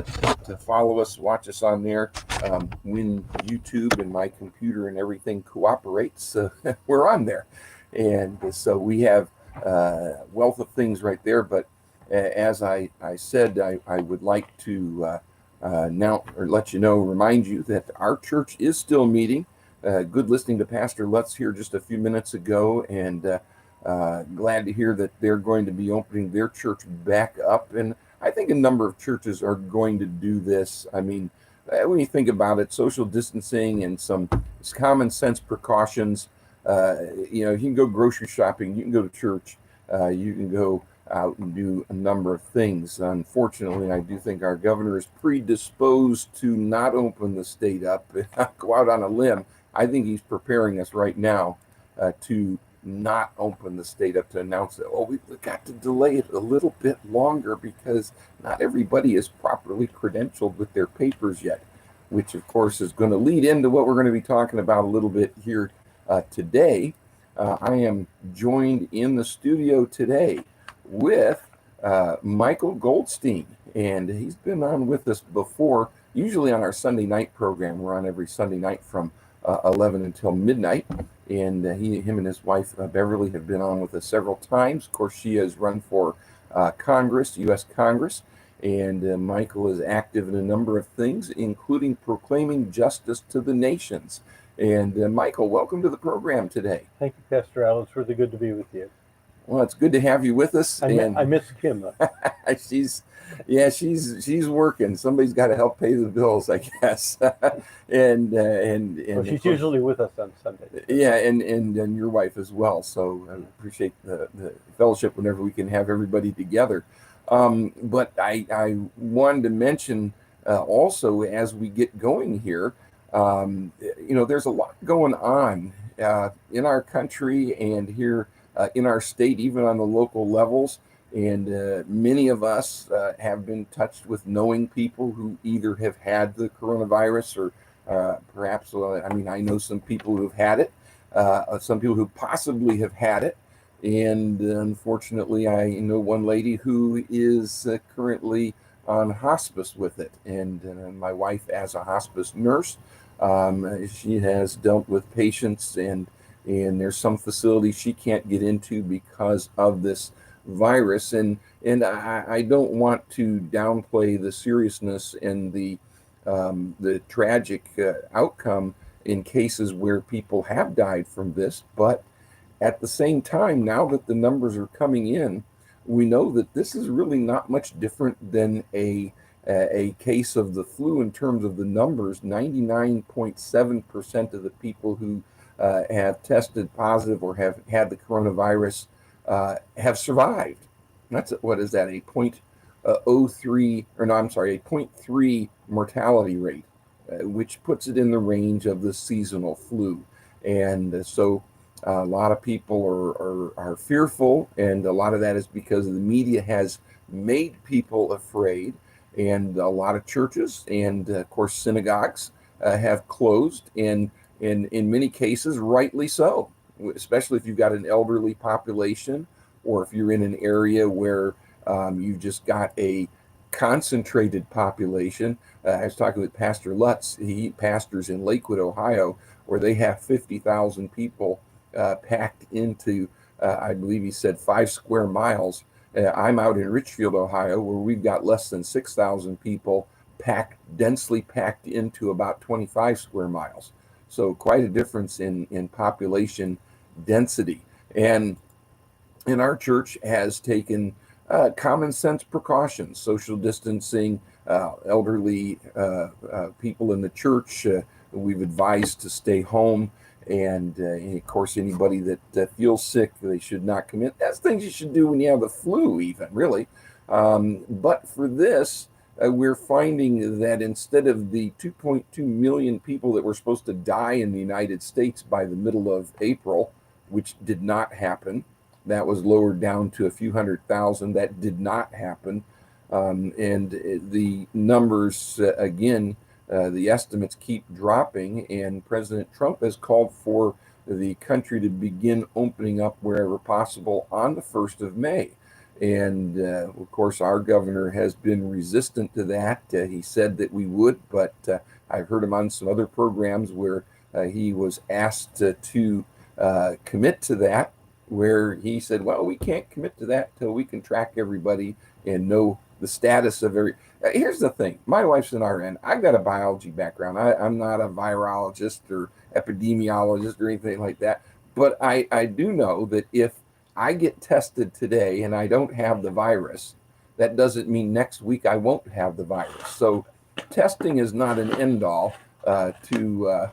to follow us, watch us on there. When YouTube and my computer and everything cooperates, we're on there. And so we have a wealth of things right there. But as I said, I would like to now or let you know, remind you that our church is still meeting. Good listening to Pastor Lutz here just a few minutes ago, and glad to hear that they're going to be opening their church back up. And I think a number of churches are going to do this. I mean, when you think about it, social distancing and some common sense precautions, you can go grocery shopping, you can go to church, you can go out and do a number of things. Unfortunately, I do think our governor is predisposed to not open the state up. Go out on a limb. I think he's preparing us right now to not open the state up, to announce that, we've got to delay it a little bit longer because not everybody is properly credentialed with their papers yet, which of course is going to lead into what we're going to be talking about a little bit here today. I am joined in the studio today with Michael Goldstein, and he's been on with us before, usually on our Sunday night program. We're on every Sunday night from 11 until midnight, and him and his wife Beverly have been on with us several times. Of course, she has run for Congress, U.S. Congress, and Michael is active in a number of things, including proclaiming justice to the nations. And Michael, welcome to the program today. Thank you, Pastor Al. It's really good to be with you. Well, it's good to have you with us. I miss Kim, though. she's working. Somebody's got to help pay the bills, I guess. and well, she's usually with us on Sunday. Yeah, and your wife as well. So I appreciate the fellowship whenever we can have everybody together. But I wanted to mention also, as we get going here, there's a lot going on in our country and here in our state, even on the local levels. And many of us have been touched with knowing people who either have had the coronavirus or perhaps, I know some people who have had it, some people who possibly have had it. And unfortunately, I know one lady who is currently on hospice with it. And my wife, as a hospice nurse, she has dealt with patients, and there's some facilities she can't get into because of this virus. And I don't want to downplay the seriousness and the tragic outcome in cases where people have died from this. But at the same time, now that the numbers are coming in, we know that this is really not much different than a case of the flu in terms of the numbers. 99.7% of the people who have tested positive or have had the coronavirus have survived. That's what is that, a 0.3 mortality rate, which puts it in the range of the seasonal flu. And so a lot of people are fearful, and a lot of that is because the media has made people afraid. And a lot of churches and, of course, synagogues have closed, and in many cases, rightly so, especially if you've got an elderly population, or if you're in an area where you've just got a concentrated population. I was talking with Pastor Lutz. He pastors in Lakewood, Ohio, where they have 50,000 people packed into, I believe he said, 5 square miles. I'm out in Richfield, Ohio, where we've got less than 6,000 people densely packed into about 25 square miles. So quite a difference in population density. And our church has taken common sense precautions, social distancing, elderly people in the church. We've advised to stay home. And of course, anybody that feels sick, they should not come in. That's things you should do when you have the flu, even, really. But for this, we're finding that instead of the 2.2 million people that were supposed to die in the United States by the middle of April, which did not happen, that was lowered down to a few 100,000. That did not happen. And the numbers, again, the estimates keep dropping, and President Trump has called for the country to begin opening up wherever possible on the 1st of May. And of course, our governor has been resistant to that. He said that we would, but I've heard him on some other programs where he was asked to commit to that, where he said, well, we can't commit to that till we can track everybody and know the status of every. Here's the thing. My wife's an RN. I've got a biology background. I'm not a virologist or epidemiologist or anything like that. But I do know that if I get tested today and I don't have the virus, that doesn't mean next week I won't have the virus. So testing is not an end all to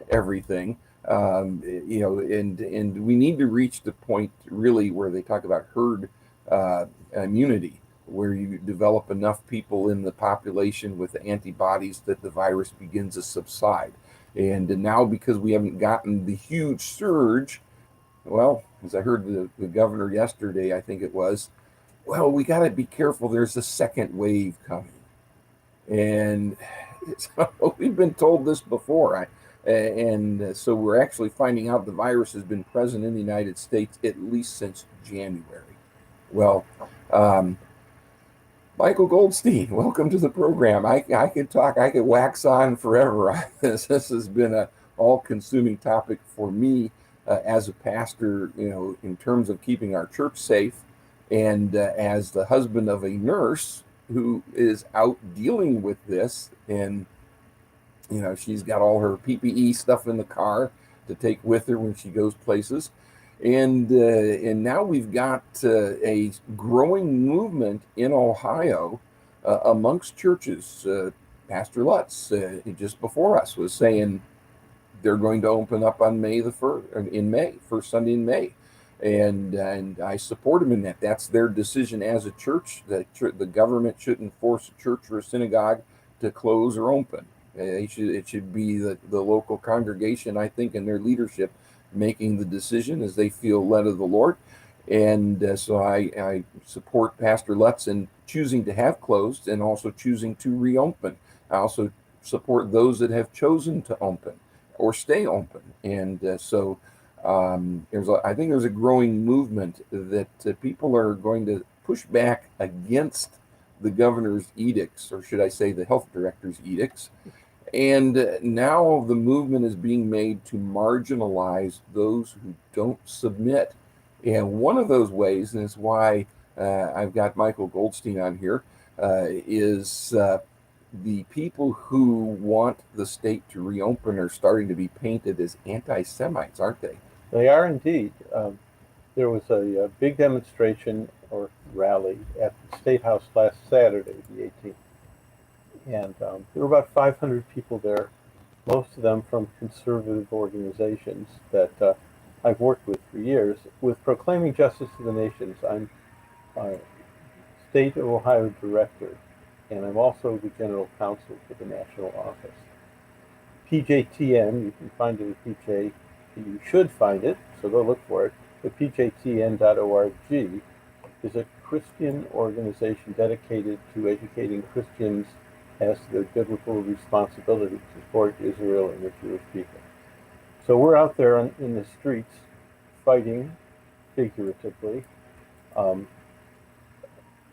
everything. And we need to reach the point really where they talk about herd immunity, where you develop enough people in the population with the antibodies that the virus begins to subside. And now, because we haven't gotten the huge surge, well, as I heard the governor yesterday, I think it was, well, we got to be careful. There's a second wave coming. And we've been told this before. So we're actually finding out the virus has been present in the United States at least since January. Well, Michael Goldstein, welcome to the program. I could talk, I could wax on forever. This has been a all-consuming topic for me as a pastor, in terms of keeping our church safe, and as the husband of a nurse who is out dealing with this. And she's got all her PPE stuff in the car to take with her when she goes places. And now we've got a growing movement in Ohio amongst churches. Pastor Lutz, just before us, was saying they're going to open up on May the 1st, in May, first Sunday in May. And I support them in that. That's their decision as a church. The government shouldn't force a church or a synagogue to close or open. It should be the local congregation, I think, and their leadership making the decision as they feel led of the Lord. And so I support Pastor Lutz in choosing to have closed and also choosing to reopen. I also support those that have chosen to open or stay open. And so I think there's a growing movement that people are going to push back against the governor's edicts, or should I say the health director's edicts. And now the movement is being made to marginalize those who don't submit. And one of those ways, and it's why I've got Michael Goldstein on here, is the people who want the state to reopen are starting to be painted as anti-Semites, aren't they? They are indeed. There was a big demonstration or rally at the State House last Saturday, the 18th. And there were about 500 people there, most of them from conservative organizations that I've worked with for years. With Proclaiming Justice to the Nations, I'm State of Ohio Director, and I'm also the General Counsel for the National Office. PJTN, you can find it at PJ, you should find it, so go look for it, but PJTN.org is a Christian organization dedicated to educating Christians as to their biblical responsibility to support Israel and the Jewish people. So we're out there in the streets fighting, figuratively,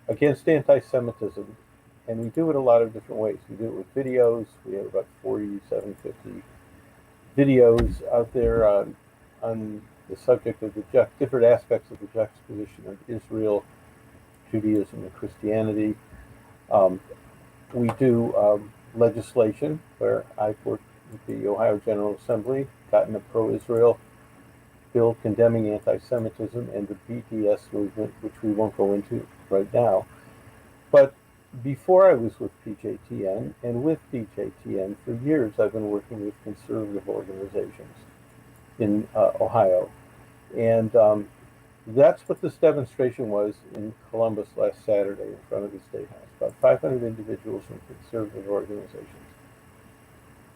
against anti-Semitism, and we do it a lot of different ways. We do it with videos. We have about 4750 videos out there on the subject of the different aspects of the juxtaposition of Israel, Judaism, and Christianity. We do legislation where I've worked with the Ohio General Assembly, gotten a pro-Israel bill condemning anti-Semitism and the BDS movement, which we won't go into right now. But before I was with PJTN, and with PJTN for years, I've been working with conservative organizations in Ohio. And that's what this demonstration was in Columbus last Saturday in front of the State House. About 500 individuals from conservative organizations.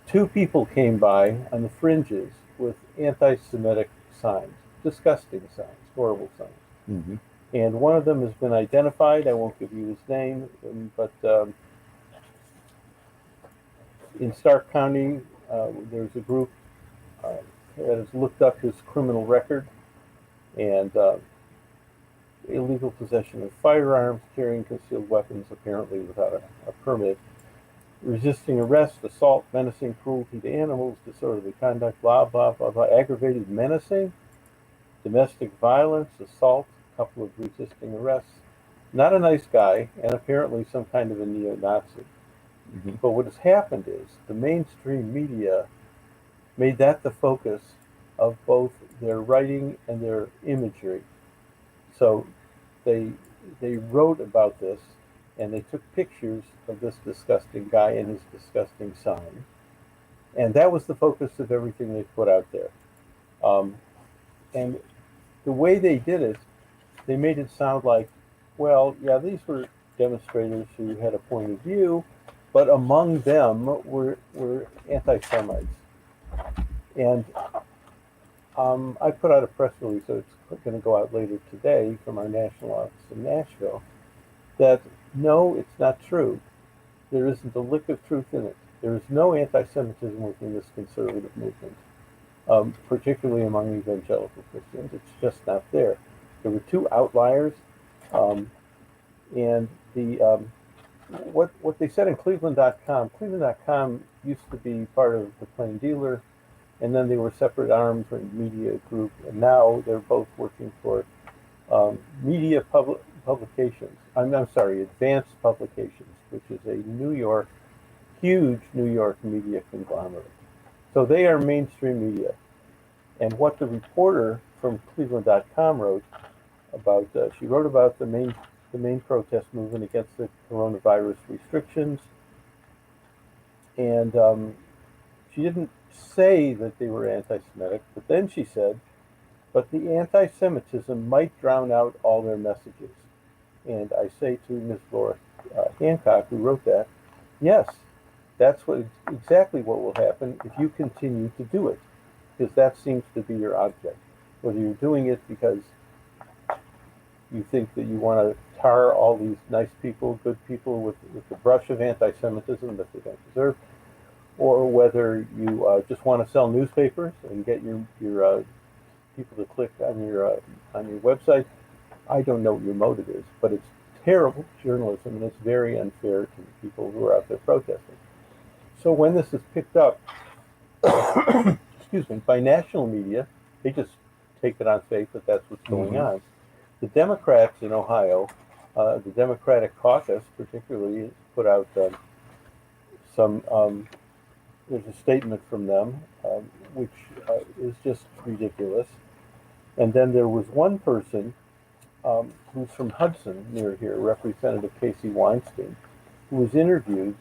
2 people came by on the fringes with anti-Semitic signs, disgusting signs, horrible signs. Mm-hmm. And one of them has been identified. I won't give you his name, but in Stark County, there's a group that has looked up his criminal record, and illegal possession of firearms, carrying concealed weapons apparently without a permit, resisting arrest, assault, menacing, cruelty to animals, disorderly conduct, blah, blah, blah, blah, aggravated menacing, domestic violence, assault, a couple of resisting arrests. Not a nice guy, and apparently some kind of a neo-Nazi. Mm-hmm. But what has happened is the mainstream media made that the focus of both their writing and their imagery. So they wrote about this, and they took pictures of this disgusting guy and his disgusting sign, and that was the focus of everything they put out there. And the way they did it, they made it sound like, well, yeah, these were demonstrators who had a point of view, but among them were anti-Semites. And I put out a press release, so it's going to go out later today from our national office in Nashville, that no, it's not true. There isn't a lick of truth in it. There is no anti-Semitism within this conservative movement, particularly among evangelical Christians. It's just not there. There were two outliers, and what they said in Cleveland.com. Cleveland.com used to be part of the Plain Dealer, and then they were separate arms and media group, and now they're both working for media publications. I'm sorry, Advanced Publications, which is a huge New York media conglomerate. So they are mainstream media. And what the reporter from Cleveland.com wrote about, she wrote about the main protest movement against the coronavirus restrictions, and she didn't say that they were anti-Semitic, but then she said, but the anti-Semitism might drown out all their messages. And I say to Ms. Laura Hancock, who wrote that, yes, that's exactly what will happen if you continue to do it, because that seems to be your object. Whether you're doing it because you think that you want to tar all these nice people, good people, with the brush of anti-Semitism that they don't deserve, or whether you just want to sell newspapers and get your people to click on your website. I don't know what your motive is, but it's terrible journalism, and it's very unfair to the people who are out there protesting. So when this is picked up, excuse me, by national media, they just take it on faith that that's what's going on. The Democrats in Ohio, the Democratic caucus particularly, put out there's a statement from them, which is just ridiculous. And then there was one person who's from Hudson, near here, Representative Casey Weinstein, who was interviewed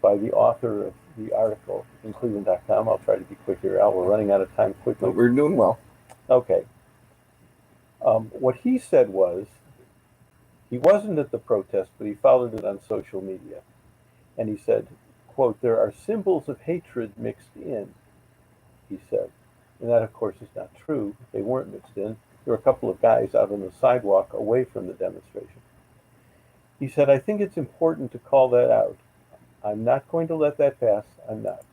by the author of the article in Cleveland.com. I'll try to be quick here, Al. We're running out of time quickly. We're doing well. Okay. What he said was, he wasn't at the protest, but he followed it on social media. And he said, quote, there are symbols of hatred mixed in, he said. And that, of course, is not true. They weren't mixed in. There were a couple of guys out on the sidewalk away from the demonstration. He said, I think it's important to call that out. I'm not going to let that pass. I'm not.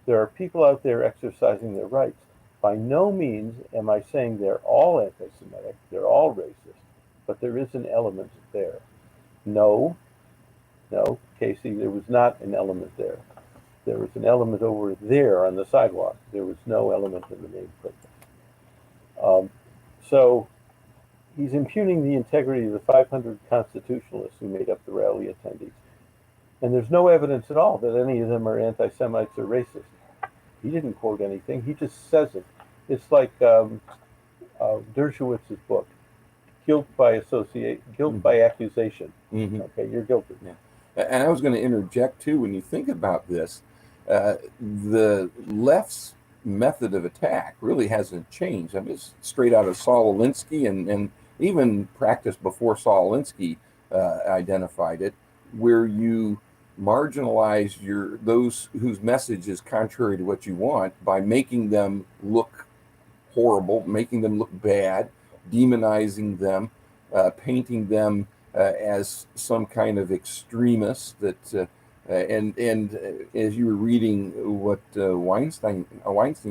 There are people out there exercising their rights. By no means am I saying they're all anti-Semitic, they're all racist, but there is an element there. No, Casey, there was not an element there. There was an element over there on the sidewalk. There was no element in the main protest. So he's impugning the integrity of the 500 constitutionalists who made up the rally attendees. And there's no evidence at all that any of them are anti-Semites or racist. He didn't quote anything. He just says it. It's like Dershowitz's book, Guilt by Accusation. Okay, you're guilty. Yeah. And I was going to interject, too, when you think about this, the left's method of attack really hasn't changed. I mean, it's straight out of Saul Alinsky and even practiced before Saul Alinsky identified it, where you marginalize those whose message is contrary to what you want by making them look horrible, making them look bad, demonizing them, painting them as some kind of extremist that and as you were reading what Weinstein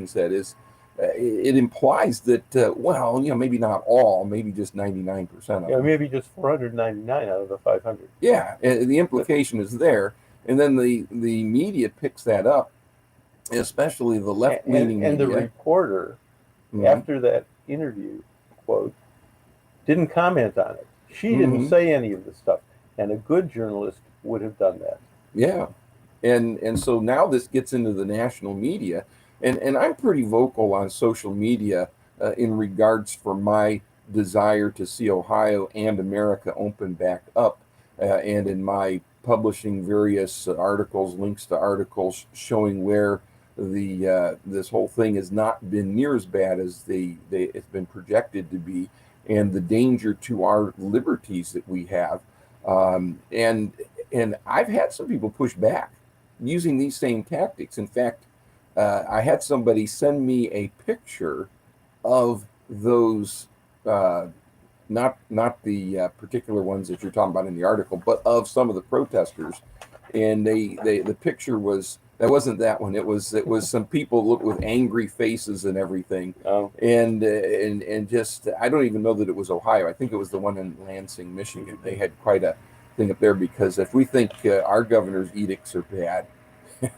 said is it implies that, well, maybe not all, maybe just 99% of them. Maybe just 499 out of the 500. Yeah, and the implication is there. And then the media picks that up, especially the left-leaning and media. the reporter, after that interview, quote, didn't comment on it. She didn't say any of the stuff. And a good journalist would have done that. Yeah. And so now this gets into the national media. And I'm pretty vocal on social media in regards for my desire to see Ohio and America open back up. And in my publishing various articles, links to articles showing where this whole thing has not been near as bad as it's been projected to be, and the danger to our liberties that we have. And I've had some people push back using these same tactics. In fact, I had somebody send me a picture of those, not the particular ones that you're talking about in the article, but of some of the protesters, and the picture that wasn't that one. It was some people look with angry faces and everything. Oh. And just, I don't even know that it was Ohio. I think it was the one in Lansing, Michigan. They had quite a thing up there, because if we think our governor's edicts are bad,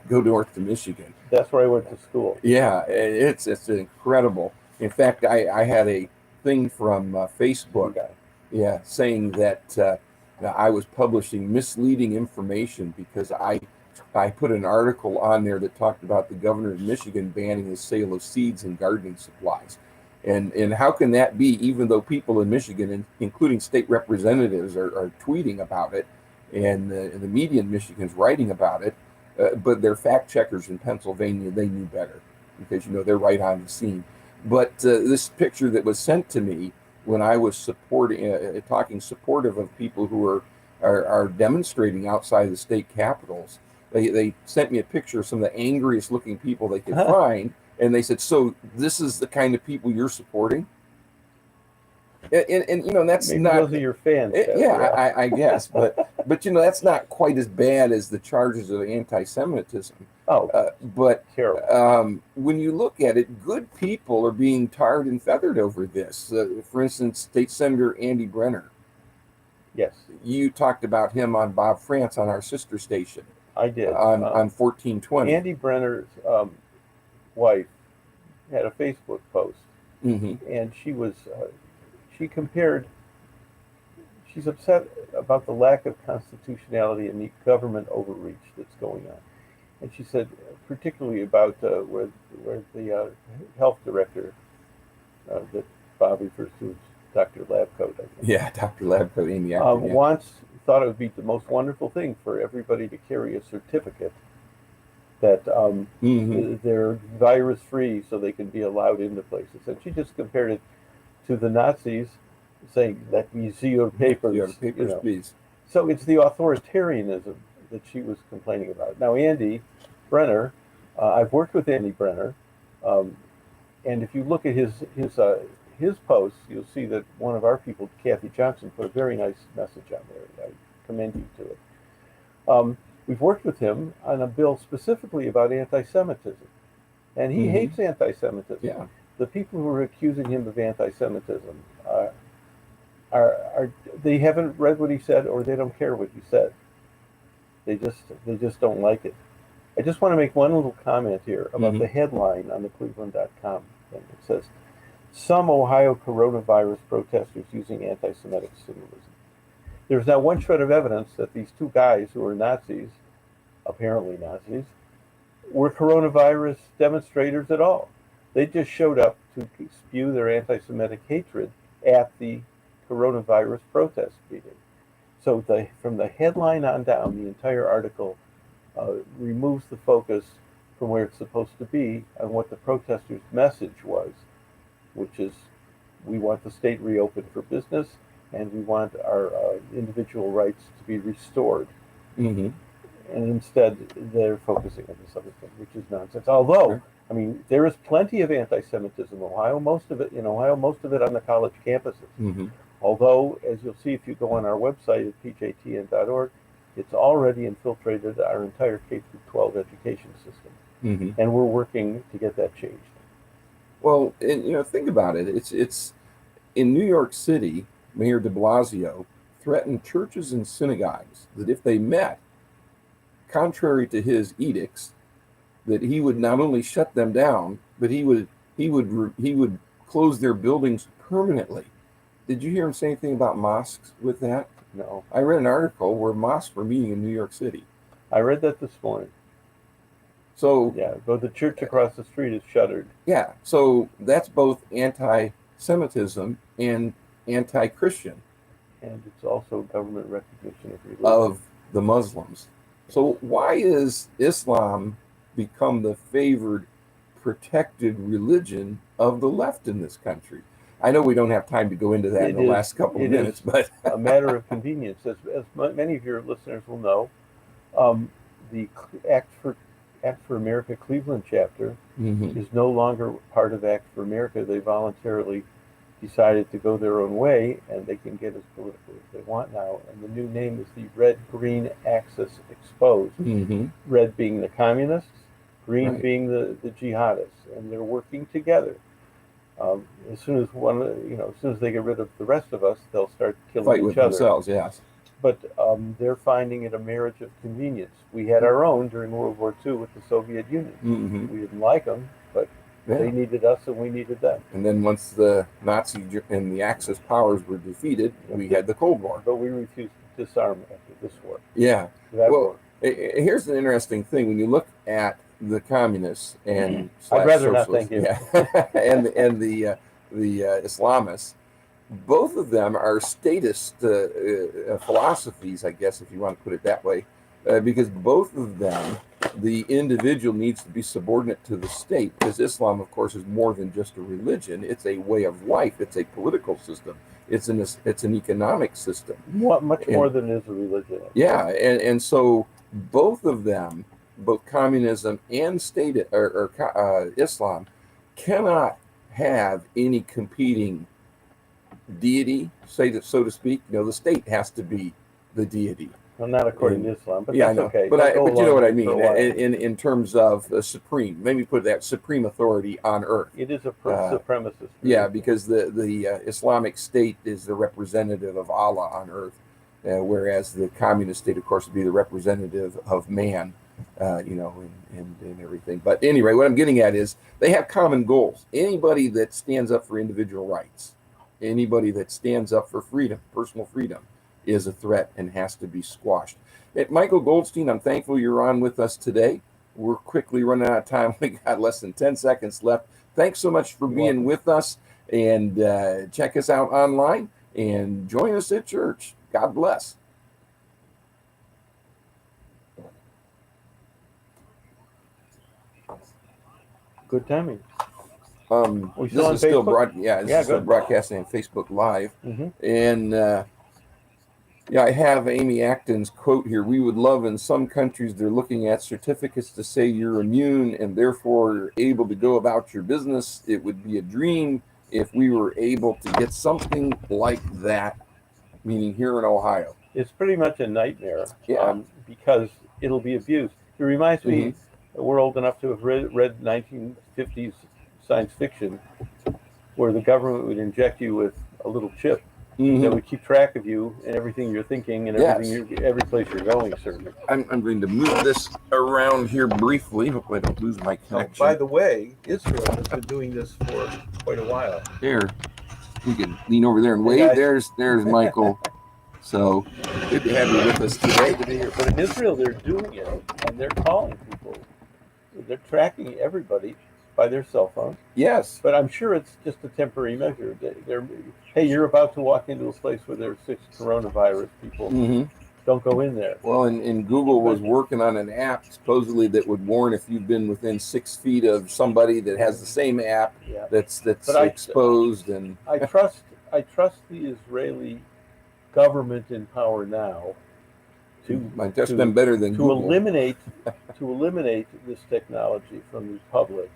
go north to Michigan. That's where I went to school. Yeah, it's incredible. In fact, I had a thing from Facebook, saying that I was publishing misleading information because I put an article on there that talked about the governor of Michigan banning the sale of seeds and gardening supplies. And how can that be, even though people in Michigan, including state representatives, are tweeting about it, and the media in Michigan is writing about it, but their fact checkers in Pennsylvania, they knew better, because they're right on the scene. But this picture that was sent to me when I was talking supportive of people who are demonstrating outside the state capitals, they sent me a picture of some of the angriest looking people they could find. And they said, "So this is the kind of people you're supporting?" And that's maybe not. Those are your fans. I guess, but that's not quite as bad as the charges of anti-Semitism. Oh, but terrible. When you look at it, good people are being tarred and feathered over this. For instance, State Senator Andy Brenner. Yes, you talked about him on Bob France on our sister station. I did on 1420. Andy Brenner's wife had a Facebook post, and she compared. She's upset about the lack of constitutionality and the government overreach that's going on, and she said, particularly about where the health director that Bob refers to as Dr. Labcoat, I think. Yeah, Dr. Labcoat, Amy. Once thought it would be the most wonderful thing for everybody to carry a certificate that they're virus free, so they can be allowed into places. And she just compared it to the Nazis, saying, "Let me see your papers." Your papers, please. So it's the authoritarianism that she was complaining about. Now, Andy Brenner, I've worked with Andy Brenner, and if you look at his posts, you'll see that one of our people, Kathy Johnson, put a very nice message on there. I commend you to it. We've worked with him on a bill specifically about anti-Semitism, and he hates anti-Semitism. Yeah. The people who are accusing him of anti-Semitism they haven't read what he said, or they don't care what he said. They just don't like it. I just want to make one little comment here about the headline on the Cleveland.com thing. It says, "Some Ohio coronavirus protesters using anti-Semitic symbolism." There's now one shred of evidence that these two guys who are Nazis, apparently Nazis, were coronavirus demonstrators at all. They just showed up to spew their anti-Semitic hatred at the coronavirus protest meeting. So from the headline on down, the entire article removes the focus from where it's supposed to be on what the protesters' message was, which is, we want the state reopened for business, and we want our individual rights to be restored. And instead, they're focusing on this other thing, which is nonsense. Although, I mean, there is plenty of anti-Semitism in Ohio. Most of it on the college campuses. Although, as you'll see if you go on our website at pjtn.org, it's already infiltrated our entire K-12 education system, and we're working to get that changed. Well, and think about it. It's in New York City. Mayor De Blasio threatened churches and synagogues that if they met, contrary to his edicts, that he would not only shut them down, but he would close their buildings permanently. Did you hear him say anything about mosques with that? No, I read an article where mosques were meeting in New York City. I read that this morning. So Yeah, but the church across the street is shuttered. yeah, so that's both anti-Semitism and anti-Christian And it's also government recognition of religion. of the Muslims. So why is Islam become the favored, protected religion of the left in this country? I know we don't have time to go into that in the last couple of minutes, but a matter of convenience. As many of your listeners will know, the Act for America Cleveland chapter Mhm. is no longer part of Act for America. They voluntarily decided to go their own way, and they can get as political as they want now. And the new name is the Red Green Axis Exposed. Mhm. Red being the communists, green Right. being the jihadists, and they're working together. As soon as as soon as they get rid of the rest of us, they'll start killing Fight each with other. themselves, yes. But they're finding it a marriage of convenience. We had our own during World War II with the Soviet Union. Mhm. We didn't like them, but they Yeah. needed us and we needed them. And then once the Nazi and the Axis powers were defeated, we had the Cold War. But we refused to disarm after this war. Yeah. That Well, war. here's an interesting thing: when you look at the communists and I'd rather not, socialists, thank you. yeah, and the Islamists, both of them are statist philosophies, I guess, if you want to put it that way, because both of them, the individual needs to be subordinate to the state. Because Islam, of course, is more than just a religion; it's a way of life. It's a political system. It's an economic system. Much more than it is a religion. Yeah, and so both of them, both communism and Islam, cannot have any competing deity, so to speak. The state has to be the deity. Well, not according to Islam, but Yeah, I that's know, okay. but They'll go but you know what I along for mean a while. in terms of the supreme. Maybe put that supreme authority on earth. It is a supremacist. Yeah, religion. because the Islamic State is the representative of Allah on earth, whereas the communist state, of course, would be the representative of man, and everything. But anyway, what I'm getting at is they have common goals. Anybody that stands up for individual rights, anybody that stands up for freedom, personal freedom, is a threat and has to be squashed. Michael Goldstein, I'm thankful you're on with us today. We're quickly running out of time. We got less than 10 seconds left. Thanks so much for being with us, and check us out online and join us at church. God bless. Good timing. This is still broadcasting on Facebook Live, and I have Amy Acton's quote here. We would love in some countries they're looking at certificates to say you're immune and therefore able to go about your business. It would be a dream if we were able to get something like that, meaning here in Ohio. It's pretty much a nightmare. Yeah. Because it'll be abused. It reminds me, we're old enough to have read 1950s science fiction where the government would inject you with a little chip that would keep track of you and everything you're thinking and everything every place you're going, certainly. I'm going to move this around here briefly. Hopefully I don't lose my connection. By the way, Israel has been doing this for quite a while. Here, we can lean over there and wave. There's Michael. So good to have you with us today. Good to be here. But in Israel, they're doing it, and they're calling people. They're tracking everybody by their cell phone. Yes. But I'm sure it's just a temporary measure. Hey, you're about to walk into a place where there's 6 coronavirus people. Don't go in there. Well, and Google was working on an app supposedly that would warn if you've been within 6 feet of somebody that has the same app that's exposed. And I trust the Israeli government in power now to them better than Google. eliminate this technology from the public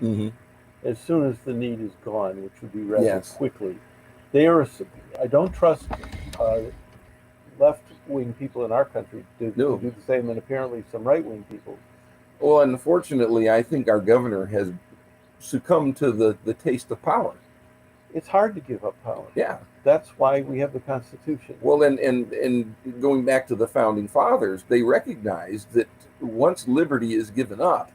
as soon as the need is gone, which would be rather quickly. I don't trust left-wing people in our country to do the same, and apparently some right-wing people. Well, unfortunately, I think our governor has succumb to the taste of power. It's hard to give up power. Yeah. That's why we have the Constitution. Well, and going back to the founding fathers, they recognized that once liberty is given up,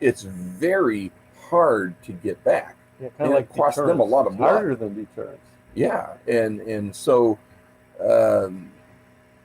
it's very hard to get back. Yeah, And kind of it cost them a lot of It's blood. harder than deterrence. Yeah, and so,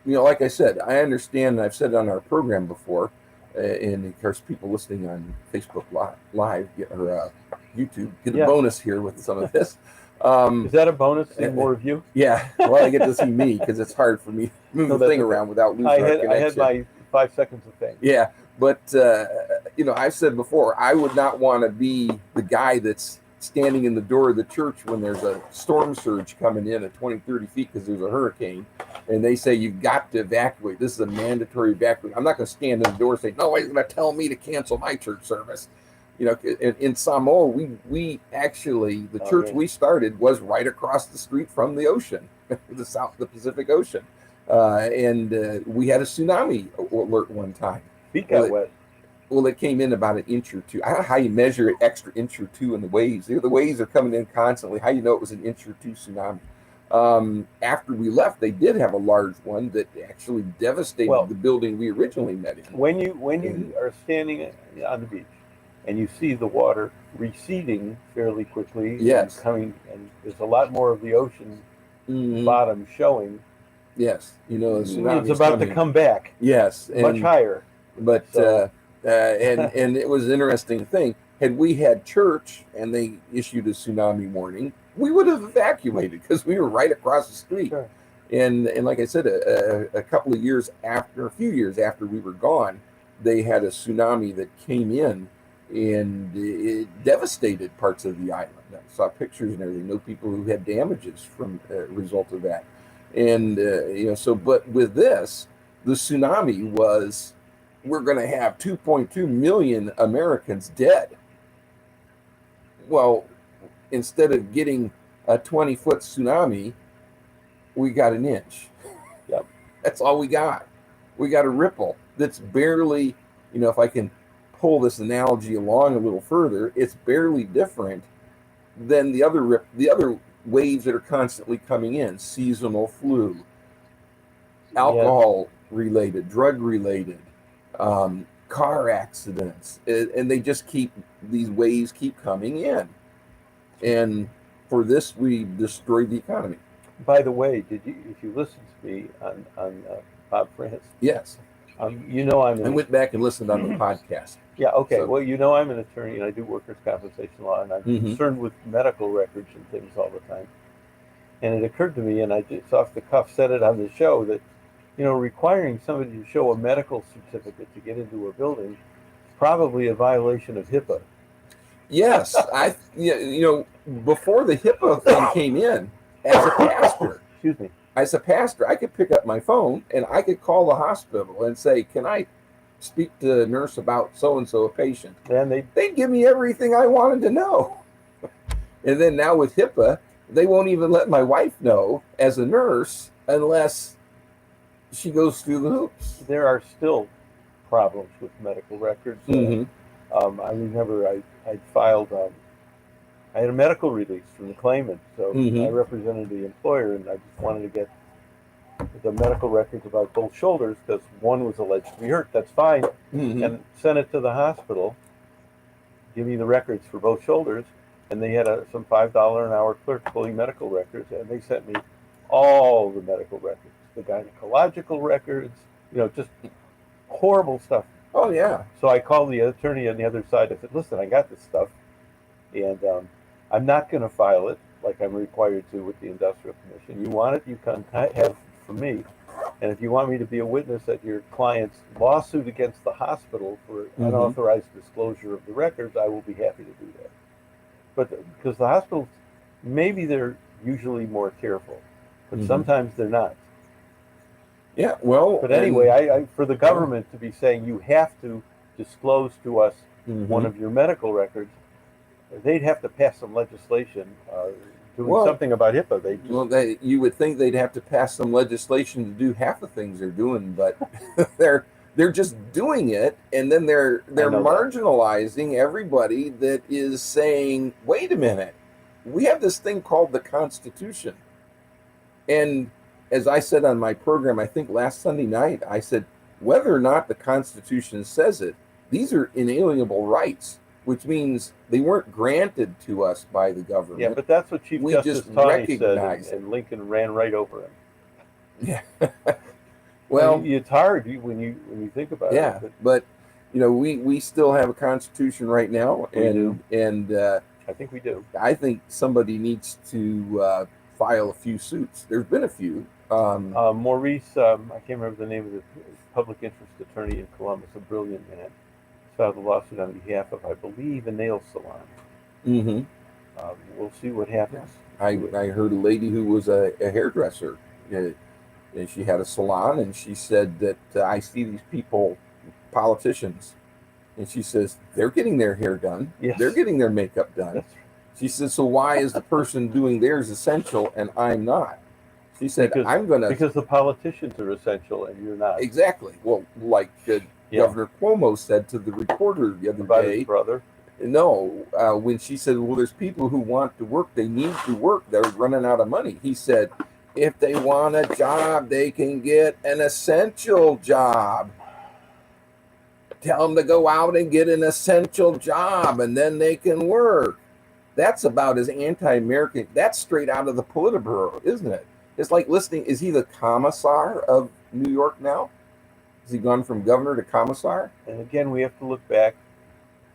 like I said, I understand. And I've said it on our program before, and of course, people listening on Facebook Live or YouTube get a bonus here with some of this. Is that a bonus? Seeing more of you? Yeah. Well, I get to see me because it's hard for me to move the thing around without losing our connection. I had my 5 seconds of fame. Yeah, but I've said before, I would not want to be the guy that's standing in the door of the church when there's a storm surge coming in at 20, 30 feet because there's a hurricane, and they say you've got to evacuate. This is a mandatory evacuation. I'm not going to stand in the door and say, no, he's going to tell me to cancel my church service. In Samoa, we actually, the church we started was right across the street from the ocean, the Pacific Ocean. And we had a tsunami alert one time. Feet got wet. Well, it came in about an inch or two. I don't know how you measure an extra inch or two in the waves. The waves are coming in constantly. How you know it was an inch or two tsunami? After we left, they did have a large one that actually devastated the building we originally met in. When you are standing on the beach and you see the water receding fairly quickly, yes, and there's a lot more of the ocean bottom showing. Yes, the tsunami it's about to come back. Yes, much higher. But and it was an interesting thing. Had we had church and they issued a tsunami warning, we would have evacuated because we were right across the street. Sure. And like I said, a few years after we were gone, they had a tsunami that came in and it devastated parts of the island. I saw pictures and everything. Know people who had damages from a result of that. And but with this, the tsunami was, we're going to have 2.2 million Americans dead. Well, instead of getting a 20-foot tsunami, we got an inch. Yep. That's all we got. We got a ripple that's barely, if I can pull this analogy along a little further, it's barely different than the other waves that are constantly coming in: seasonal flu, alcohol related, drug related, car accidents, and these waves keep coming in. And for this, we destroyed the economy. By the way, if you listen to me on Bob France? Yes. I went back and listened on the podcast. Yeah, okay. So, well, I'm an attorney and I do workers' compensation law, and I'm concerned with medical records and things all the time. And it occurred to me, and I just off the cuff said it on the show, that requiring somebody to show a medical certificate to get into a building is probably a violation of HIPAA. Yes, before the HIPAA thing came in, as a pastor, excuse me, I could pick up my phone and I could call the hospital and say, "Can I speak to a nurse about so and so a patient?" And they'd give me everything I wanted to know. And then now with HIPAA, they won't even let my wife know as a nurse unless she goes through the hoops. There are still problems with medical records. I remember I filed, I had a medical release from the claimant, so I represented the employer, and I just wanted to get the medical records about both shoulders because one was alleged to be hurt. That's fine. And sent it to the hospital, give me the records for both shoulders, and they had some $5 an hour clerk pulling medical records, and they sent me all the medical records, the gynecological records, just horrible stuff. Oh, yeah. So I called the attorney on the other side. I said, listen, I got this stuff, and I'm not going to file it like I'm required to with the Industrial Commission. You want it, you can have it from me. And if you want me to be a witness at your client's lawsuit against the hospital for unauthorized disclosure of the records, I will be happy to do that. But because the hospitals, maybe they're usually more careful, but sometimes they're not. Yeah, well. But anyway, I for the government to be saying you have to disclose to us one of your medical records, they'd have to pass some legislation doing something about HIPAA. You would think they'd have to pass some legislation to do half the things they're doing, but they're They're just doing it, and then they're I know that. marginalizing everybody that is saying, "Wait a minute, we have this thing called the Constitution." And as I said on my program, I think last Sunday night, I said, whether or not the Constitution says it, these are inalienable rights, which means they weren't granted to us by the government. Yeah, but that's what Chief We Justice just Taney said, recognize it. and Lincoln ran right over him. Yeah. Well, it's hard when you think about yeah, it. but we still have a Constitution right now, and I think we do. I think somebody needs to file a few suits. There's been a few. Maurice, I can't remember the name of the public interest attorney in Columbus, a brilliant man, filed a lawsuit on behalf of, I believe, a nail salon. Mm-hmm. We'll see what happens. I heard a lady who was a hairdresser. And she had a salon, and she said that I see these people, politicians, and she says they're getting their hair done, yes. They're getting their makeup done. That's right. She says, so why is the person doing theirs essential and I'm not? She said, because the politicians are essential and you're not. Exactly. Well, like Governor Cuomo said to the reporter the other about day. His brother. No, when she said, well, there's people who want to work, they need to work, they're running out of money. He said, if they want a job, they can get an essential job. Tell them to go out and get an essential job, and then they can work. That's about as anti-American. That's straight out of the Politburo, isn't it? It's like listening. Is he the commissar of New York now? Has he gone from governor to commissar? And again, we have to look back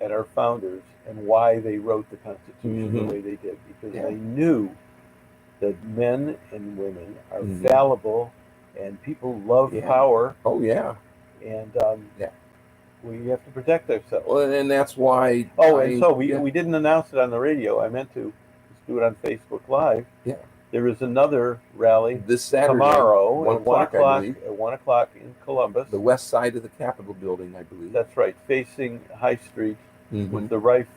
at our founders and why they wrote the Constitution the way they did, because they knew that men and women are fallible, and people love power. Oh yeah, and we have to protect ourselves. Well, and that's why. We didn't announce it on the radio. I meant to just do it on Facebook Live. Yeah, there is another rally this Saturday tomorrow at 1 o'clock. At 1 o'clock in Columbus, the west side of the Capitol building, I believe. That's right, facing High Street, with the Rife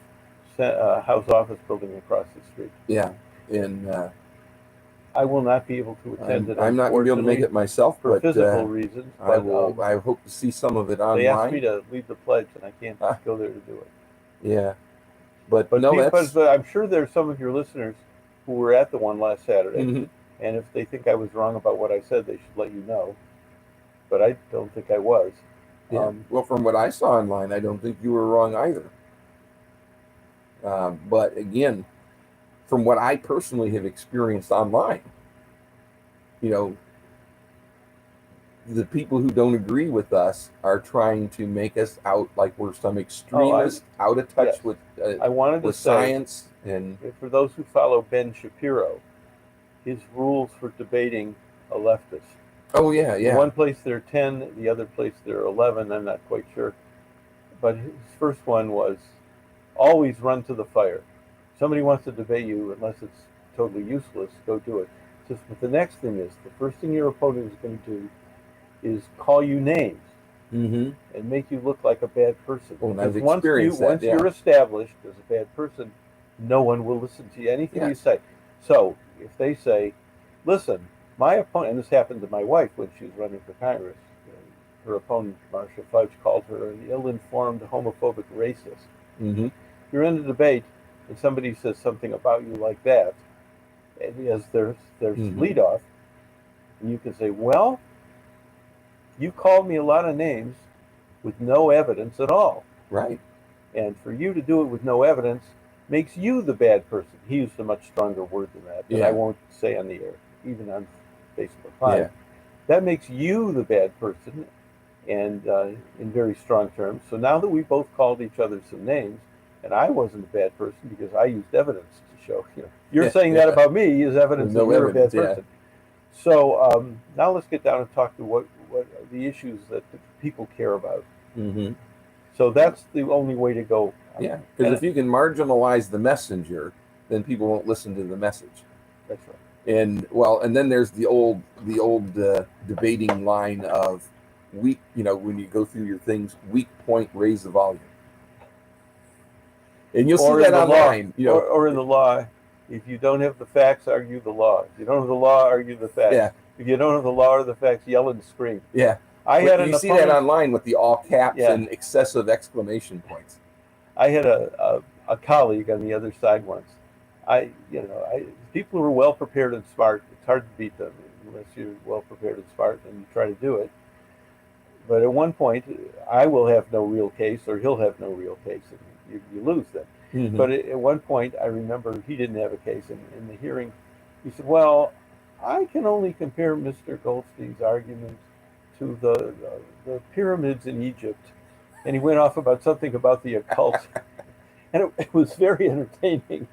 House Office building across the street. Yeah, and I will not be able to attend it. I'm not going to be able to make it myself for physical reasons. I will. I hope to see some of it online. They asked me to lead the pledge, and I can't go there to do it. Yeah, but no, I'm sure there's some of your listeners who were at the one last Saturday, and if they think I was wrong about what I said, they should let you know. But I don't think I was. Yeah. Well, from what I saw online, I don't think you were wrong either. But again, from what I personally have experienced online, the people who don't agree with us are trying to make us out like we're some extremist, out of touch with science. And for those who follow Ben Shapiro, his rules for debating a leftist. Oh yeah, yeah. One place there are 10, the other place there are 11. I'm not quite sure, but his first one was always run to the fire. Somebody wants to debate you, unless it's totally useless, go do it. But the next thing is, the first thing your opponent is going to do is call you names and make you look like a bad person. Well, once you're established as a bad person, no one will listen to you, anything you say. So if they say, listen, my opponent, and this happened to my wife when she was running for Congress, her opponent, Marcia Fudge, called her an ill-informed, homophobic racist. You're in a debate, and somebody says something about you like that, and as their lead off, and you can say, well, you called me a lot of names with no evidence at all. Right. And for you to do it with no evidence makes you the bad person. He used a much stronger word than that, that I won't say on the air, even on Facebook Live. Yeah. That makes you the bad person, and in very strong terms. So now that we both called each other some names, and I wasn't a bad person because I used evidence to show, you're saying that about me is evidence that you're a bad person. So now let's get down and talk to what the issues that the people care about. So that's the only way to go. Yeah, because if you can marginalize the messenger, then people won't listen to the message. That's right. And then there's the old debating line of weak. When you go through your things, weak point, raise the volume. And you'll see that online. Or in the law, if you don't have the facts, argue the law. If you don't have the law, argue the facts. Yeah. If you don't have the law or the facts, yell and scream. Yeah. I had an You see that opponent. online with the all caps Yeah. and excessive exclamation points. I had a colleague on the other side once. People who are well prepared and smart. It's hard to beat them unless you're well prepared and smart and you try to do it. But at one point, I will have no real case, or he'll have no real case, and you lose them. Mm-hmm. But at one point, I remember he didn't have a case, and in the hearing, he said, "Well, I can only compare Mr. Goldstein's argument to the pyramids in Egypt," and he went off about something about the occult, and it was very entertaining.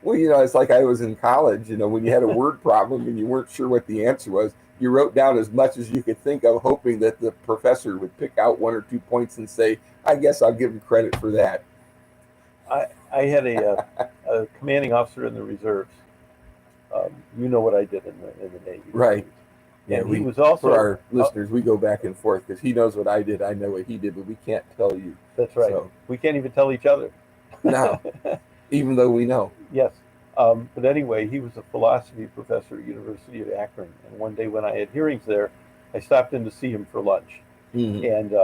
Well, it's like I was in college, when you had a word problem and you weren't sure what the answer was, you wrote down as much as you could think of, hoping that the professor would pick out 1 or 2 points and say, I guess I'll give him credit for that. I had a commanding officer in the reserves. You know what I did in the Navy. Right. And Yeah, he was also, for our listeners, we go back and forth because he knows what I did, I know what he did, but we can't tell you. That's right. So, we can't even tell each other. no, even though we know. Yes. But anyway, he was a philosophy professor at University of Akron. And one day when I had hearings there, I stopped in to see him for lunch. Mm-hmm.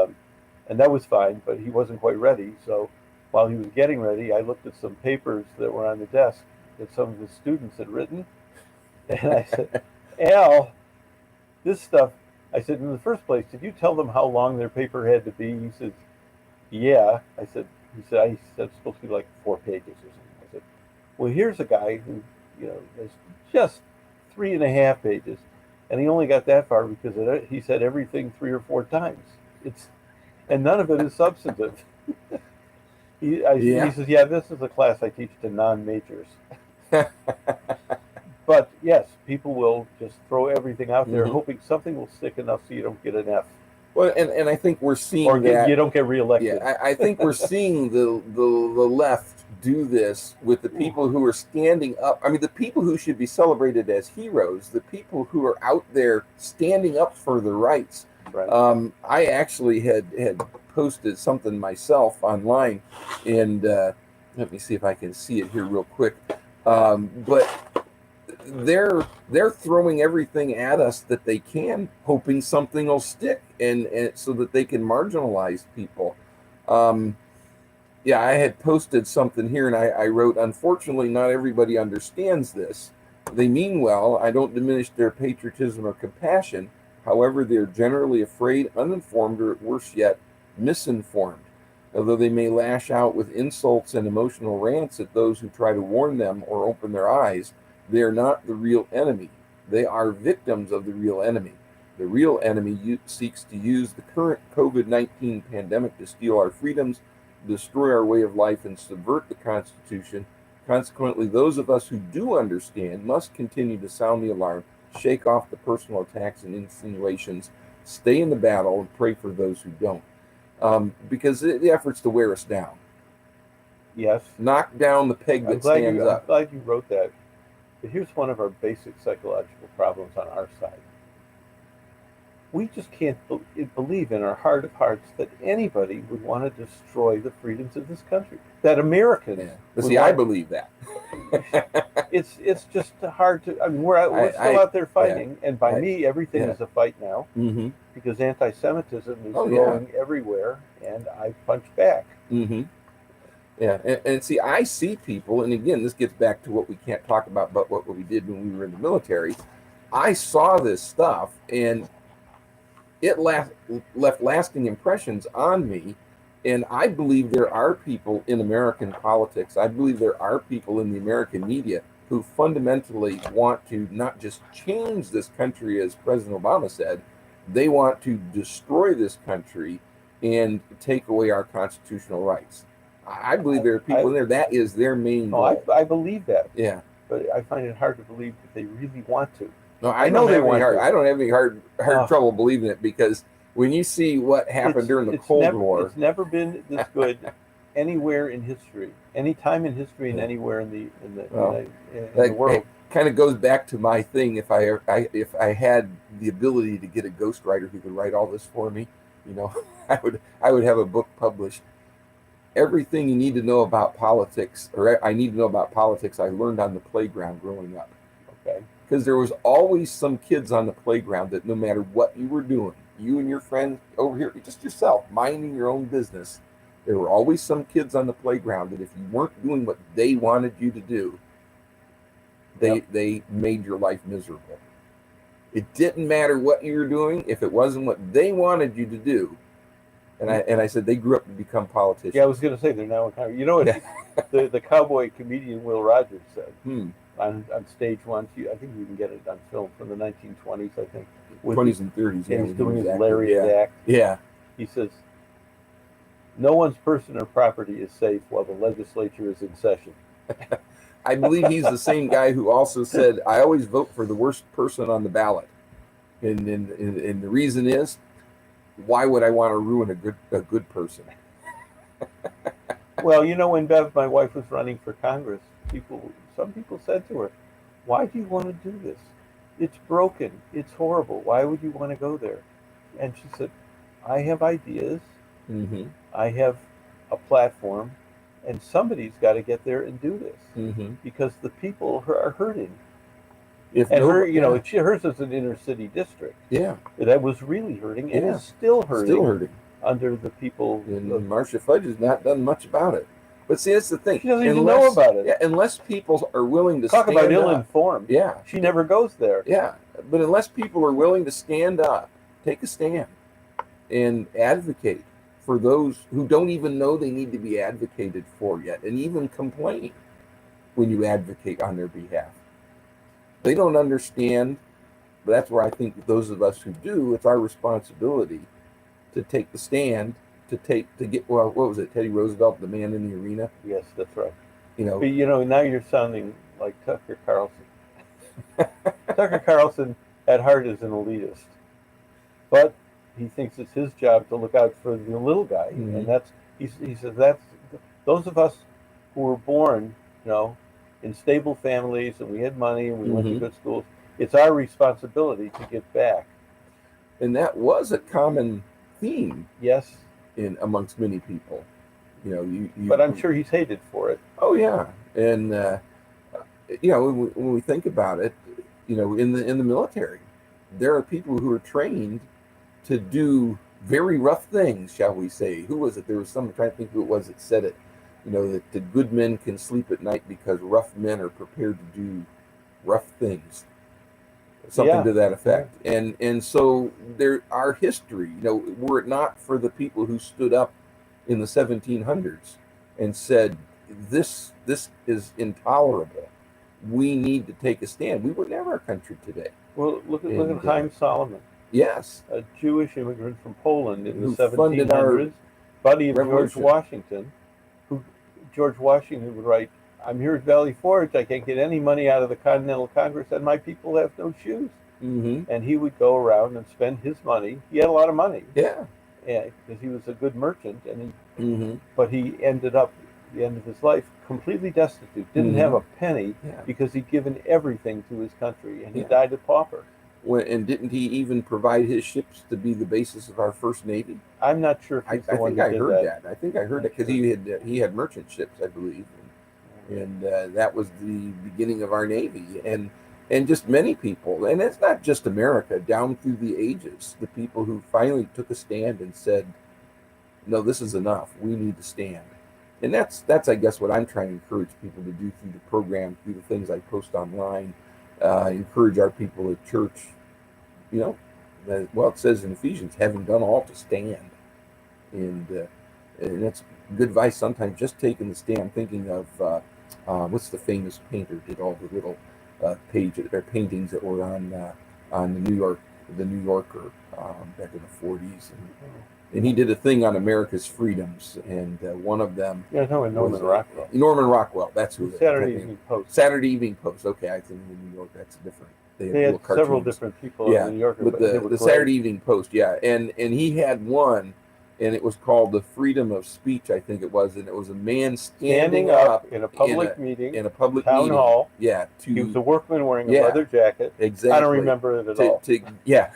And that was fine, but he wasn't quite ready. So while he was getting ready, I looked at some papers that were on the desk that some of his students had written. And I said, Al, this stuff, I said, in the first place, did you tell them how long their paper had to be? He said, yeah. I said, it's supposed to be like 4 pages or something. I said, well, here's a guy who, there's just 3.5 pages, and he only got that far because he said everything 3 or 4 times. And none of it is substantive. He says, yeah, this is a class I teach to non-majors. But yes, people will just throw everything out there, hoping something will stick enough so you don't get an F. Well, and I think we're seeing or that you don't get reelected. Yeah, I think we're seeing the left do this with the people who are standing up. I mean, the people who should be celebrated as heroes, the people who are out there standing up for their rights. Right. I actually had posted something myself online, and let me see if I can see it here real quick. But they're throwing everything at us that they can, hoping something will stick, and so that they can marginalize people. I had posted something here, and I wrote, unfortunately, not everybody understands this. They mean well. I don't diminish their patriotism or compassion. However, they're generally afraid, uninformed, or worse yet, misinformed. Although they may lash out with insults and emotional rants at those who try to warn them or open their eyes, they are not the real enemy. They are victims of the real enemy. The real enemy seeks to use the current COVID-19 pandemic to steal our freedoms, destroy our way of life, and subvert the Constitution. Consequently, those of us who do understand must continue to sound the alarm, shake off the personal attacks and insinuations, stay in the battle, and pray for those who don't. Because the effort's to wear us down. Yes. Knock down the peg that stands up. I'm glad you wrote that. But here's one of our basic psychological problems on our side. We just can't believe in our heart of hearts that anybody would want to destroy the freedoms of this country. That Americans. Yeah. But see, I believe that. It's just hard to. I mean, we're still out there fighting, and by me, everything is a fight now, because anti-Semitism is growing everywhere, and I punch back. Yeah, and see, I see people, and again, this gets back to what we can't talk about, but what we did when we were in the military. I saw this stuff, and it left lasting impressions on me. And I believe there are people in American politics, I believe there are people in the American media who fundamentally want to not just change this country, as President Obama said, they want to destroy this country and take away our constitutional rights. I believe there are people in there, that is their main goal. I believe that. Yeah. But I find it hard to believe that they really want to. No, I don't have any hard trouble believing it, because when you see what happened during the Cold War. It's never been this good anywhere in history, any time in history and anywhere in the world. It kind of goes back to my thing. If I had the ability to get a ghostwriter who could write all this for me, I would have a book published. Everything you need to know about politics, or I need to know about politics, I learned on the playground growing up. Okay. Because there was always some kids on the playground that no matter what you were doing, you and your friends over here, just yourself, minding your own business, there were always some kids on the playground that if you weren't doing what they wanted you to do, they made your life miserable. It didn't matter what you were doing if it wasn't what they wanted you to do. And I said they grew up to become politicians. Yeah, I was going to say they're now in Congress. You know what the cowboy comedian Will Rogers said on stage once. I think you can get it on film from the 1920s, I think. 20s and 30s. And he's doing his lariat act. Yeah. He says, "No one's person or property is safe while the legislature is in session." I believe he's the same guy who also said, "I always vote for the worst person on the ballot," and the reason is, why would I want to ruin a good person? Well, you know, when Bev, my wife, was running for Congress, some people said to her, "Why do you want to do this? It's broken. It's horrible. Why would you want to go there?" And she said, "I have ideas. Mm-hmm. I have a platform, and somebody's got to get there and do this because the people are hurting." Hers is an inner city district. Yeah, that was really hurting and is still hurting. Still hurting under the people. And Marcia Fudge has not done much about it. But see, that's the thing. She doesn't even know about it. Yeah, unless people are willing to talk about ill-informed. Yeah, she never goes there. Yeah, but unless people are willing to stand up, take a stand, and advocate for those who don't even know they need to be advocated for yet, and even complain when you advocate on their behalf. They don't understand, but that's where I think those of us who do, it's our responsibility to take the stand, to get, well, what was it, Teddy Roosevelt, the man in the arena? Yes, that's right. But now you're sounding like Tucker Carlson. Tucker Carlson at heart is an elitist, but he thinks it's his job to look out for the little guy, and he says that's those of us who were born, in stable families, and we had money, and we went to good schools. It's our responsibility to give back, and that was a common theme. Yes, amongst many people, but I'm sure he's hated for it. Oh yeah, and when we think about it, in the military, there are people who are trained to do very rough things, shall we say? Who was it? There was someone, trying to think who it was that said it. That the good men can sleep at night because rough men are prepared to do rough things. Something to that effect. Yeah. And so our history, were it not for the people who stood up in the 1700s and said, this is intolerable, we need to take a stand, we would never have a country today. Well, look at Chaim Solomon. Yes. A Jewish immigrant from Poland in the 1700s, buddy of George Washington, George Washington would write, "I'm here at Valley Forge, I can't get any money out of the Continental Congress, and my people have no shoes." And he would go around and spend his money. He had a lot of money. Yeah, because he was a good merchant, and but he ended up, at the end of his life, completely destitute, didn't have a penny because he'd given everything to his country, and he died a pauper. And didn't he even provide his ships to be the basis of our first Navy? I'm not sure if he's the one that did that. I think I heard that because he had merchant ships, I believe, and that was the beginning of our Navy, and just many people, and it's not just America, down through the ages, the people who finally took a stand and said, "No, this is enough. We need to stand." And that's I guess what I'm trying to encourage people to do through the program, through the things I post online, encourage our people at church. It says in Ephesians, having done all to stand, and that's good advice. Sometimes just taking the stand. I'm thinking of what's the famous painter did all the little paintings that were on the New Yorker back in the 40s, and he did a thing on America's freedoms, and one of them. Yeah, no, Norman Rockwell. Norman Rockwell, that's who. Saturday Evening Post. Saturday Evening Post. Okay, I think in New York that's different. They had several different people in New York. But the Saturday Evening Post, and he had one and it was called the freedom of speech, I think it was, and it was a man Standing up in a public meeting, in a public town meeting. hall. Yeah, He was a workman wearing a leather jacket. Exactly. I don't remember it at all. Yeah,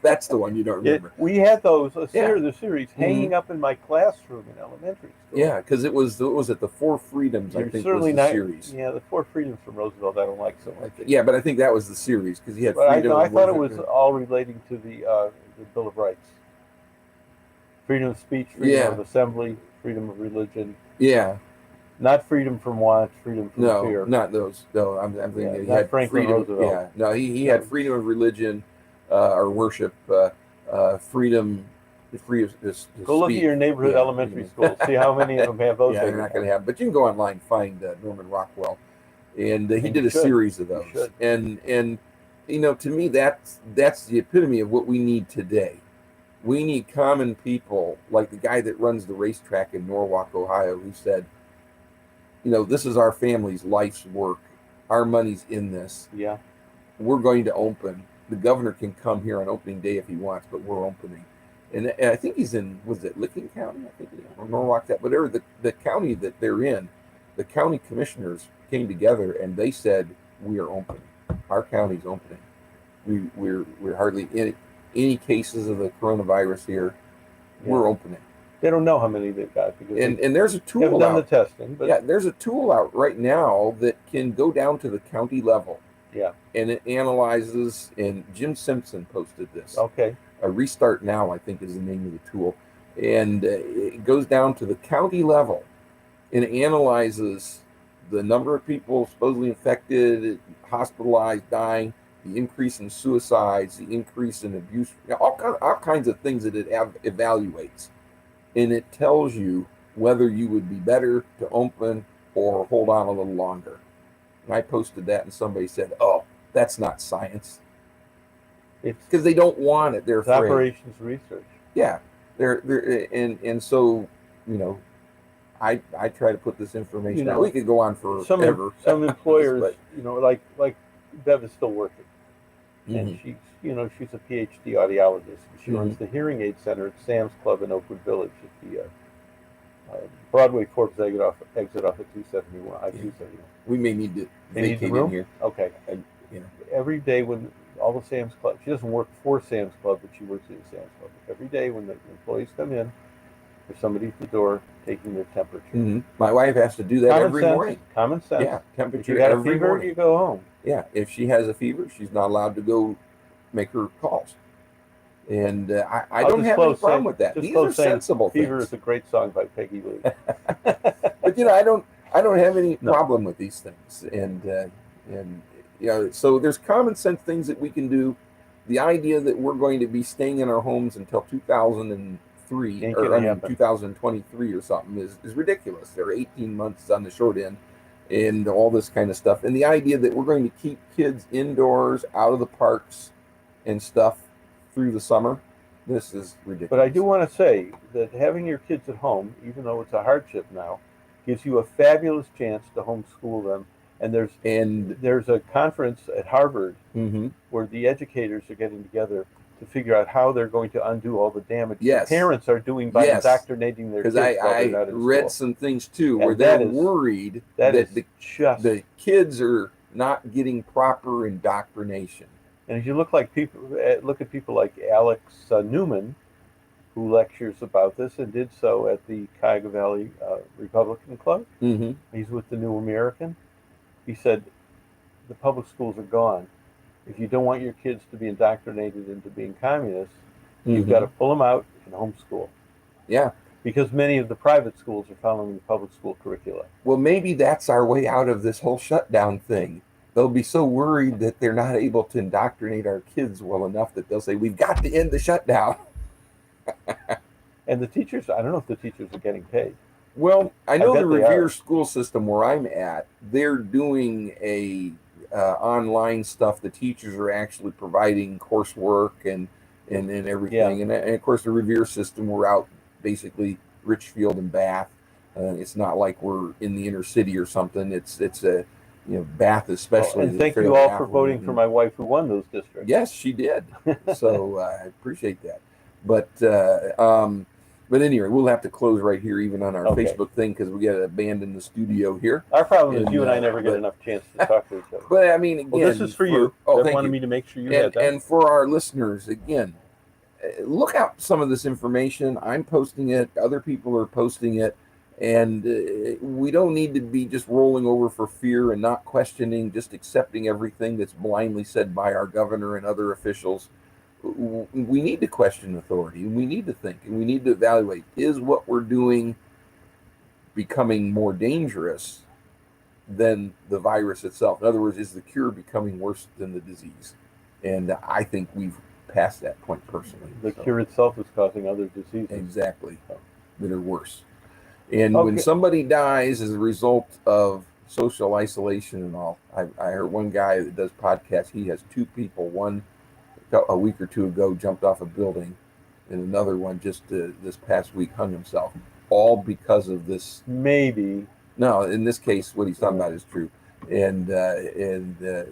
that's the one you don't remember. We had those the series hanging up in my classroom in elementary school. Yeah, because it was at the Four Freedoms. I think certainly was the series. Yeah, the Four Freedoms from Roosevelt. I don't like so much. Yeah, but I think that was the series because he had freedom. I thought it was all relating to the Bill of Rights. Freedom of speech, freedom of assembly, freedom of religion. Yeah. Not freedom from want, freedom from fear. No, not those. No, I'm thinking he had Franklin freedom. Roosevelt. Yeah, no, he had freedom of religion or worship, freedom, free of this. Go look at your neighborhood elementary school. See how many of them have those. Yeah, they're not going to have. But you can go online and find Norman Rockwell, and he did a series of those. And to me, that's the epitome of what we need today. We need common people like the guy that runs the racetrack in Norwalk, Ohio, who said, this is our family's life's work. Our money's in this. Yeah. We're going to open. The governor can come here on opening day if he wants, but we're opening. And I think he's in, was it Licking County? I think, or Norwalk, whatever the county that they're in, the county commissioners came together and they said, we are opening. Our county's opening. We're hardly any cases of the coronavirus here. We're opening. They don't know how many they've got because and there's a tool haven't done the testing. But there's a tool out right now that can go down to the county level. Yeah. And it analyzes, and Jim Simpson posted this. Okay. A Restart Now, I think, is the name of the tool. And it goes down to the county level and analyzes the number of people supposedly infected, hospitalized, dying, the increase in suicides, the increase in abuse, all kinds of things that it evaluates. And it tells you whether you would be better to open or hold on a little longer. And I posted that and somebody said, oh, that's not science. It's because they don't want it. They're afraid. Operations research. Yeah. And so, I try to put this information out. We could go on forever. Some employers, like Bev is still working. And she's a PhD audiologist. She runs the hearing aid center at Sam's Club in Oakwood Village at the Broadway Forbes exit off at 271. I-271. We may need to vacate in here. Okay. Every day when all the Sam's Club, she doesn't work for Sam's Club, but she works at the Sam's Club. Every day when the employees come in, there's somebody at the door taking their temperature. My wife has to do that every morning. Common sense. Yeah, temperature. If you got a fever, morning. You go home. Yeah, if she has a fever, she's not allowed to go make her calls. And I don't have any problem with that. These are sensible things. Fever is a great song by Peggy Lee. But I don't have any problem with these things. And so there's common sense things that we can do. The idea that we're going to be staying in our homes until 2003 or 2023 or something is ridiculous. There are 18 months on the short end and all this kind of stuff. And the idea that we're going to keep kids indoors, out of the parks and stuff through the summer, this is ridiculous. But I do want to say that having your kids at home, even though it's a hardship now, gives you a fabulous chance to homeschool them. And there's a conference at Harvard where the educators are getting together to figure out how they're going to undo all the damage the parents are doing by indoctrinating their kids. Because I read some things too where they're worried that the kids are not getting proper indoctrination. And if you look at people like Alex Newman, who lectures about this and did so at the Cuyahoga Valley Republican Club. He's with the New American. He said, the public schools are gone. If you don't want your kids to be indoctrinated into being communists, you've got to pull them out and homeschool. Yeah. Because many of the private schools are following the public school curricula. Well, maybe that's our way out of this whole shutdown thing. They'll be so worried that they're not able to indoctrinate our kids well enough that they'll say, we've got to end the shutdown. And the teachers, I don't know if the teachers are getting paid. Well, I know the Revere school system where I'm at, they're doing a online stuff. The teachers are actually providing coursework and everything. And of course, the Revere system, we're out basically Richfield and Bath. It's not like we're in the inner city or something. It's a Bath especially. And thank you all for voting for my wife who won those districts. Yes, she did. So I appreciate that. But But anyway, we'll have to close right here, even on our Okay. Facebook thing, because we got to abandon the studio here. Our problem is And, you and I never get but- enough chance to talk to each other. But I mean, again, Well, this is for you. Oh, Deb thank wanted you. me to make sure you had that. And for our listeners, again, look out some of this information. I'm posting it. Other people are posting it. And we don't need to be just rolling over for fear and not questioning, just accepting everything that's blindly said by our governor and other officials. We need to question authority, and we need to think, and we need to evaluate, is what we're doing becoming more dangerous than the virus itself? In other words, is the cure becoming worse than the disease? And I think we've passed that point personally. The cure itself is causing other diseases. Exactly, that are worse. And when Okay. somebody dies as a result of social isolation and all, I heard one guy that does podcasts, he has two people, one a week or two ago jumped off a building, and another one just this past week hung himself, all because of this. Maybe. No, in this case, what he's talking about is true, and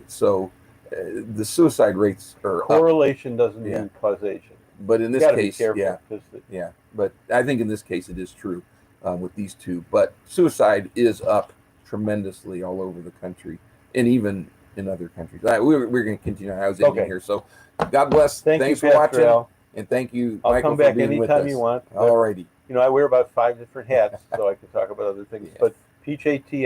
so the suicide rates are up. Correlation doesn't mean causation. But in this You gotta case, be careful, 'cause yeah. But I think in this case it is true with these two. But suicide is up tremendously all over the country, and even in other countries. We're going to continue. I was ending here, so God bless. Thanks for watching, Al. and thank you, I'll Michael, come back for being with anytime us. you want. All righty. You know, I wear about 5 different hats, so I can talk about other things. Yeah. But PJTN